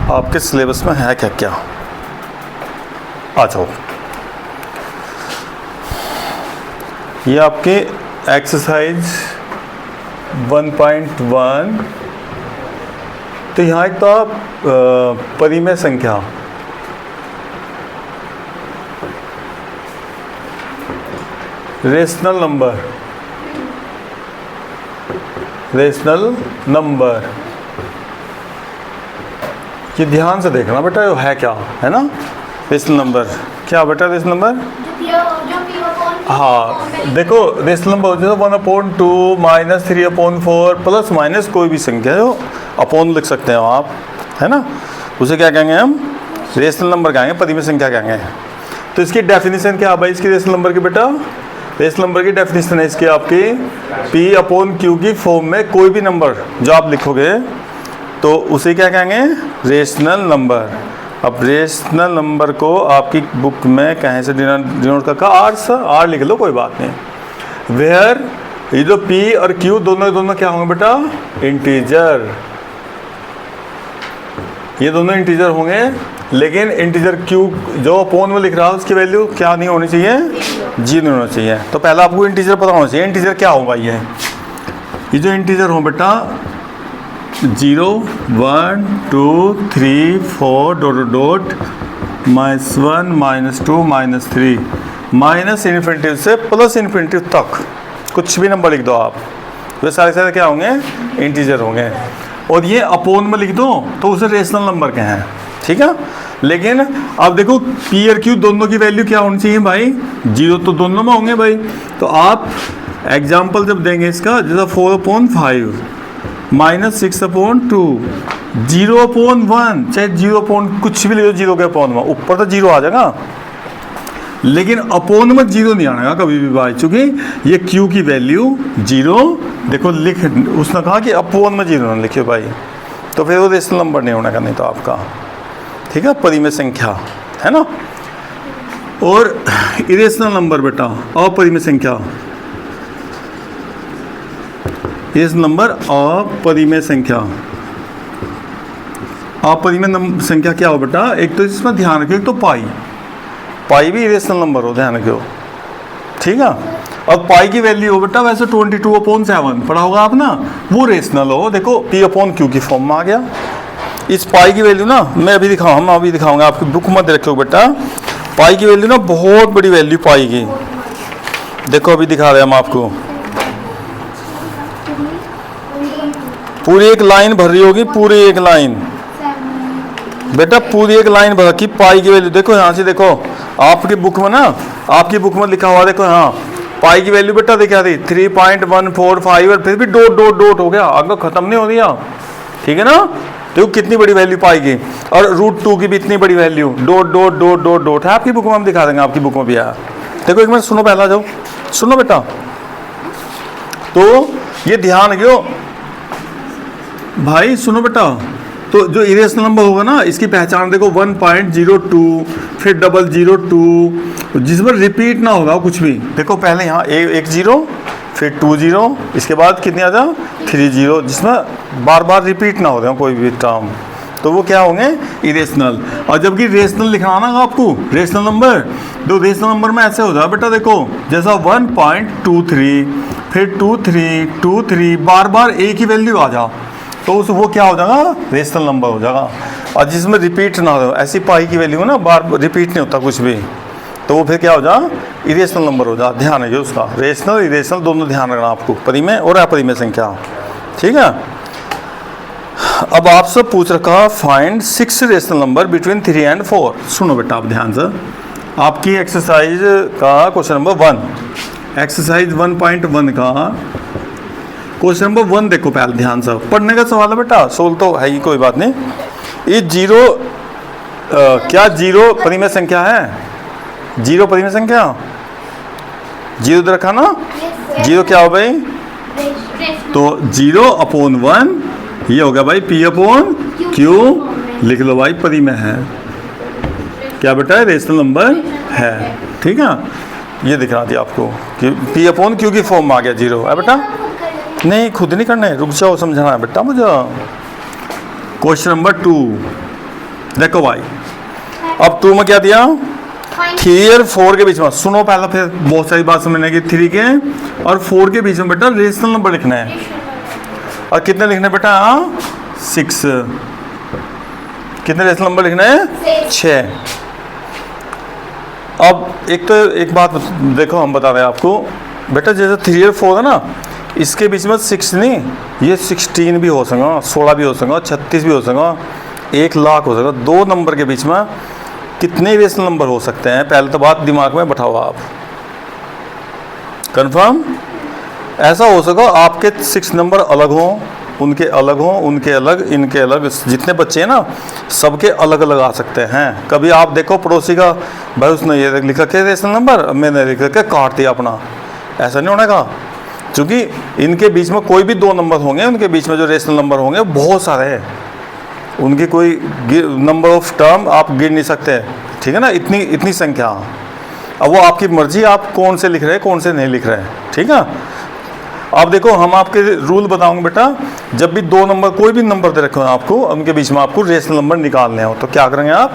आपके सिलेबस में है क्या क्या। आ जाओ, ये आपके एक्सरसाइज 1.1। तो यहाँ एक तो आप परिमेय संख्या, रेशनल नंबर, ये ध्यान से देखना बेटा, ये है क्या, है ना। रेशनल नंबर क्या बेटा, रेशनल नंबर, हाँ देखो रेशनल नंबर हो जाए 1/2 -3/4 प्लस माइनस कोई भी संख्या जो अपॉन लिख सकते हो आप, है ना, उसे क्या कहेंगे हम, रेशनल नंबर कहेंगे, परिमेय संख्या कहेंगे। तो इसकी डेफिनेशन क्या है भाई इसकी रेशनल नंबर की बेटा, रेशनल नंबर की डेफिनेशन है इसकी आपकी P/Q की फॉर्म में कोई भी नंबर जो आप लिखोगे तो उसे क्या कहेंगे, रेशनल नंबर। अब रेशनल नंबर को आपकी बुक में कहीं से डिनोट करके आर लिख लो, कोई बात नहीं। वेयर ये जो P और Q दोनों क्या होंगे बेटा, इंटीजर, ये दोनों इंटीजर होंगे। लेकिन इंटीजर Q जो अपॉन में लिख रहा है उसकी वैल्यू क्या नहीं होनी चाहिए, 0 होना चाहिए। तो पहले आपको इंटीजर पता होना चाहिए, इंटीजर क्या होगा, ये जो इंटीजर हो बेटा 0 1 2 3 4 डॉट -1 -2 -3 माइनस इन्फिनिटी से प्लस इन्फिनिटी तक कुछ भी नंबर लिख दो आप, वे सारे क्या होंगे, इंटीजर होंगे। और ये अपॉन में लिख दो तो उसे रेशनल नंबर के हैं, ठीक है। लेकिन अब देखो P और Q दोनों की वैल्यू क्या होनी चाहिए भाई, 0 तो दोनों में होंगे भाई। तो आप एग्जाम्पल जब देंगे इसका, जैसा 4/5 -6/2 0/1, चाहे 0 कुछ भी ले लो, 0 के अपॉन में ऊपर तो 0 आ जाएगा, लेकिन अपॉन में 0 नहीं आएगा कभी भी भाई, चूंकि ये Q की वैल्यू 0 देखो लिख, उसने कहा कि अपॉन में 0 ना लिखे भाई, तो फिर वो रेशनल नंबर नहीं होने का, नहीं तो आपका, ठीक है, परिमेय संख्या, है ना। और इरेशनल नंबर बेटा, अपरिमेय संख्या, इरेशनल नंबर अपरिमेय संख्या, अपरिमेय संख्या क्या हो बेटा, एक तो इसमें ध्यान रखियो, एक तो पाई भी इरेशनल नंबर हो, ध्यान रखियो, ठीक है। अब पाई की वैल्यू हो बेटा वैसे 22/7 पढ़ा होगा आप ना, वो रेशनल हो, देखो P/Q की फॉर्म में आ गया। इस पाई की वैल्यू ना मैं अभी दिखाऊंगा आपकी बुक मत रखो बेटा, पाई की वैल्यू ना बहुत बड़ी वैल्यू पाई की, देखो अभी दिखा रहे हैं हम आपको, पूरी एक लाइन भर रही होगी, पूरी एक लाइन बेटा, पूरी एक लाइन भर की पाई की वैल्यू, देखो यहाँ से देखो आपकी बुक में ना, आपकी बुक में लिखा हुआ देखो, हाँ पाई की वैल्यू बेटा दिखा दी 3.145 और फिर भी डॉट हो गया, आगे खत्म नहीं हो रही, ठीक है ना। देखो कितनी बड़ी वैल्यू पाई की, और √2 की भी इतनी बड़ी वैल्यू, डॉट है आपकी बुक में, हम दिखा देंगे आपकी बुक में भी आया। देखो एक मिनट सुनो, पहला जाओ सुनो बेटा, तो ये ध्यान रखियो भाई, सुनो बेटा, तो जो इरेशनल नंबर होगा ना इसकी पहचान देखो 1.02 फिर 002 जिसमें रिपीट ना होगा कुछ भी, देखो पहले यहाँ एक 0 फिर 2 0, इसके बाद कितने आ जाओ 3 0, जिसमें बार बार रिपीट ना हो रहे हो कोई भी टर्म, तो वो क्या होंगे, इरेशनल। और जबकि रेशनल लिखना ना आपको, रेशनल नंबर, तो रेशनल नंबर में ऐसे हो जाए बेटा, देखो जैसा 1.23 फिर 23 बार बार एक ही वैल्यू आ जा, तो उस वो क्या हो जाएगा, रेशनल नंबर हो जाएगा। और जिसमें रिपीट ना हो, ऐसी पाई की वैल्यू ना बार रिपीट नहीं होता कुछ भी, तो वो फिर क्या हो जा, इरेशनल नंबर हो जा, ध्यान रखिए उसका, रेशनल इरेशनल दोनों ध्यान रखना आपको, परिमेय और अपरिमेय संख्या, ठीक है। अब आपसे पूछ रखा find 6 rational number between 3 and 4। सुनो बेटा आप ध्यान से, आपकी एक्सरसाइज का क्वेश्चन नंबर 1, एक्सरसाइज 1.1 का क्वेश्चन नंबर 1 देखो, पहले ध्यान से पढ़ने का सवाल है बेटा, सोल्व तो है ही, कोई बात नहीं। ये 0 क्या 0 परिमेय संख्या है, 0 परिमेय संख्या, 0 इधर रखा ना, 0 क्या हो भाई, तो 0/1 ये हो गया भाई P/Q, लिख लो भाई, परिमेय है, क्या बेटा रेशनल नंबर है, ठीक है। ये दिख रहा थी आपको कि P/Q की फॉर्म में आ गया 0 है बेटा, नहीं खुद नहीं करना है, रुक जाओ समझाना है बेटा मुझे। क्वेश्चन नंबर 2, देखो भाई, अब 2 में क्या दिया, 3 और 4 के बीच में, सुनो पहले, फिर बहुत सारी बात समझने की। 3 के और 4 के बीच में बेटा रेशनल नंबर लिखना है। और कितने लिखने बेटा, 6। कितने रेशनल नंबर लिखना है, 6। अब एक बात देखो, हम बता रहे हैं आपको बेटा, जैसे 3 और 4 है ना, इसके बीच में 6 नहीं, ये 16 भी हो सका, 16 भी हो सका, 36 भी हो सका, 1 लाख हो सका। 2 नंबर के बीच में कितने रेशनल नंबर हो सकते हैं, पहले तो बात दिमाग में बैठाओ आप। कंफर्म ऐसा हो सका आपके 6 नंबर अलग हों, उनके अलग हों, उनके अलग, इनके अलग, जितने बच्चे हैं ना सबके अलग अलग आ सकते हैं। कभी आप देखो पड़ोसी का भाई, उसने ये लिख रखे रेशनल नंबर, मैंने लिख रखे काट दिया अपना, ऐसा नहीं होने का। क्योंकि इनके बीच में कोई भी 2 नंबर होंगे, उनके बीच में जो रेशनल नंबर होंगे बहुत सारे हैं, उनकी कोई नंबर ऑफ टर्म आप गिन नहीं सकते, ठीक है ना, इतनी संख्या। अब वो आपकी मर्जी, आप कौन से लिख रहे हैं, कौन से नहीं लिख रहे हैं, ठीक है। अब देखो, हम आपके रूल बताऊंगे बेटा, जब भी 2 नंबर कोई भी नंबर दे रखे हो आपको, उनके बीच में आपको रेशनल नंबर निकालने हो, तो क्या करेंगे आप,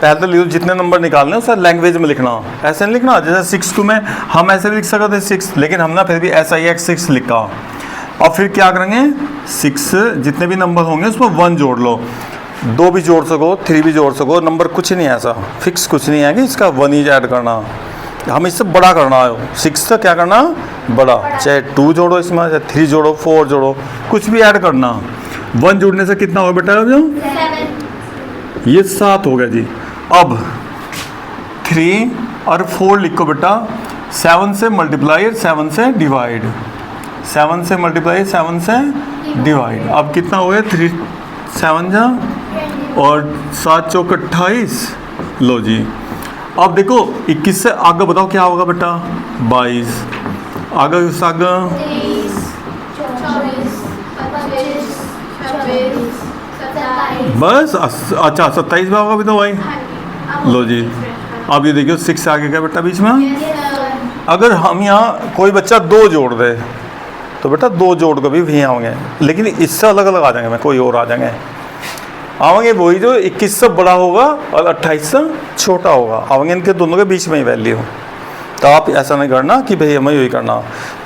पहले तो लिखो जितने नंबर निकालने हैं उसका लैंग्वेज में लिखना, ऐसे नहीं लिखना। जैसे 6 को में हम ऐसे लिख सकते थे 6, लेकिन हमने फिर भी SIX 6 लिखा। और फिर क्या करेंगे, 6 जितने भी नंबर होंगे उसमें 1 जोड़ लो, 2 भी जोड़ सको, 3 भी जोड़ सको, नंबर कुछ नहीं है, ऐसा फिक्स कुछ नहीं है कि इसका 1 ही ऐड करना, हम इससे बड़ा करना है। 6 से क्या करना, बड़ा, चाहे 2 जोड़ो इसमें, चाहे 3 जोड़ो, 4 जोड़ो, कुछ भी ऐड करना। 1 जोड़ने से कितना होगा बेटा, जो 7, ये 7 हो गया जी। अब 3 और 4 लिखो बेटा, 7 से मल्टीप्लाई, 7 से डिवाइड, 7 से मल्टीप्लाई, 7 से डिवाइड। अब कितना हो गया, 3 7 जा और 7 चौक 28। लो जी, अब देखो 21 से आगे बताओ क्या होगा बेटा, 22, आगे से आगे 23, 24, 25, 26, 27। बस। अच्छा 27 में होगा भी तो भाई। लो जी, अब ये देखियो 6 से आगे क्या बेटा बीच में। अगर हम यहाँ कोई बच्चा 2 जोड़ दे तो बेटा 2 जोड़ को भी यहाँ होंगे, लेकिन इससे अलग अलग आ जाएंगे, मैं कोई और आ जाएंगे, आवेंगे वही जो 21 से बड़ा होगा और 28 से छोटा होगा, आवेंगे इनके दोनों के बीच में ही वैल्यू। तो आप ऐसा नहीं करना कि भाई हमें यही करना,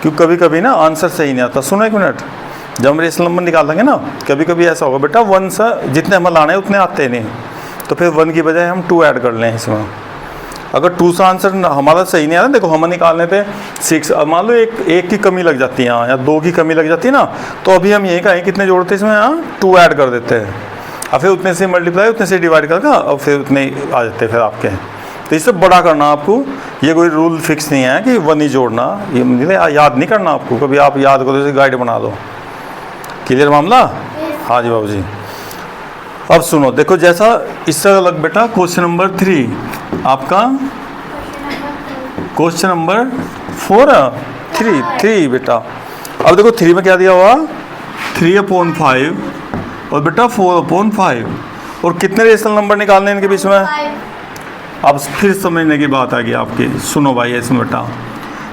क्योंकि कभी कभी ना आंसर सही नहीं आता। सुनो एक मिनट, जब हम रेशनल नंबर निकालेंगे ना, कभी कभी ऐसा होगा बेटा 1 से जितने हमें लाने हैं उतने आते नहीं, तो फिर 1 की बजाय हम 2 ऐड कर लें इसमें। अगर 2 से आंसर हमारा सही नहीं आया, देखो हम निकालने थे 6, अब मान लो एक की कमी लग जाती है यहाँ, या 2 की कमी लग जाती है ना, तो अभी हम यही कहें कितने जोड़ते हैं इसमें, यहाँ 2 ऐड कर देते हैं, और फिर उतने से मल्टीप्लाई, उतने से डिवाइड करके और फिर उतने ही आ जाते हैं फिर आपके। तो इससे बड़ा करना आपको, ये कोई रूल फिक्स नहीं है कि 1 ही जोड़ना, ये याद नहीं करना आपको, कभी आप याद करो जैसे गाइड बना दो। क्लियर मामला? हाँ जी बाबू जी। अब सुनो, देखो जैसा इससे अलग बेटा क्वेश्चन नंबर 3 आपका, क्वेश्चन नंबर 4 3 बेटा। अब देखो 3 में क्या दिया हुआ, 3/5 और बेटा 4/5, और कितने रेशनल नंबर निकालने इनके बीच में। अब फिर समझने की बात आ गई आपकी, सुनो भाई इसमें बेटा।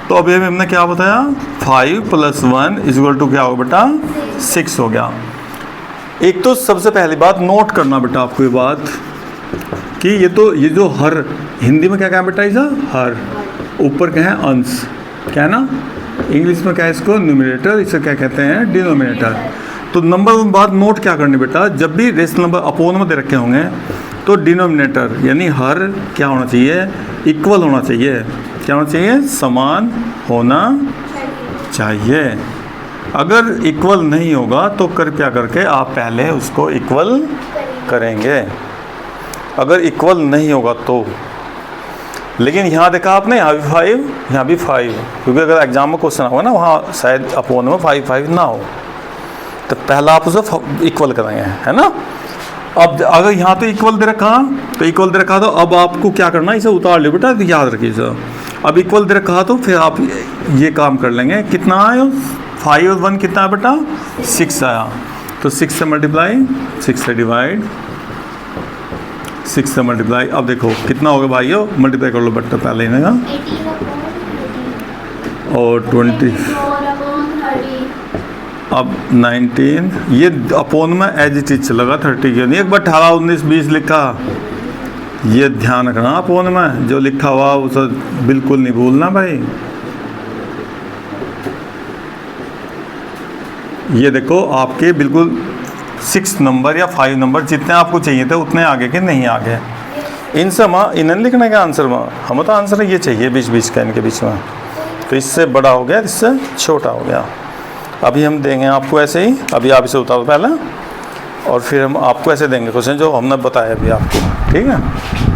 तो अभी हमने क्या बताया, 5 + 1 = क्या होगा बेटा, 6 हो गया। एक तो सबसे पहली बात नोट करना बेटा आपको ये बात कि ये जो हर, हिंदी में क्या कहा बेटा, इसे हर, ऊपर क्या है अंश, क्या है ना, इंग्लिश में क्या है इसको न्यूमरेटर, इसे क्या कहते हैं डिनोमिनेटर। तो नंबर 1 बात नोट क्या करनी बेटा, जब भी रेशनल नंबर अपोन में दे रखे होंगे तो डिनोमिनेटर यानी हर क्या होना चाहिए, इक्वल होना चाहिए। क्या होना चाहिए, समान होना चाहिए। अगर इक्वल नहीं होगा तो कृपया करके आप पहले उसको इक्वल करेंगे, अगर इक्वल नहीं होगा तो। लेकिन यहाँ देखा आपने, यहाँ भी 5, यहाँ भी 5, क्योंकि अगर एग्जाम में क्वेश्चन होगा ना वहाँ शायद अपोन में 5 ना हो, तो पहला आप उसे इक्वल करेंगे, है ना। अब अगर यहाँ तो इक्वल दे रखा, तो इक्वल दे रखा, तो अब आपको क्या करना है, इसे उतार लो बेटा, याद रखिए इसे। अब इक्वल दे रखा तो फिर आप ये काम कर लेंगे, कितना आया 5 और 1 कितना है बेटा, 6 आया। तो 6 से मल्टीप्लाई, 6 से डिवाइड, 6 से मल्टीप्लाई। अब देखो कितना होगा भाइयों, मल्टीप्लाई कर लो बेटा पहले इन्हें, और 20। अब 19 ये अपोन में एज इट इज चलेगा 30 के नहीं, एक बार 18 19 20 लिखा, ये ध्यान रखना अपोन में जो लिखा हुआ उसे बिल्कुल नहीं भूलना भाई। ये देखो आपके बिल्कुल 6 नंबर या 5 नंबर जितने आपको चाहिए थे उतने आगे के नहीं आ गए। इन सब इन्हें लिखने का आंसर में हम तो आंसर ये चाहिए बीच बीच का इनके बीच में, तो इससे बड़ा हो गया इससे छोटा हो गया। अभी हम देंगे आपको ऐसे ही, अभी आप इसे उतारो पहले और फिर हम आपको ऐसे देंगे क्वेश्चन जो हमने बताया अभी आपको, ठीक है।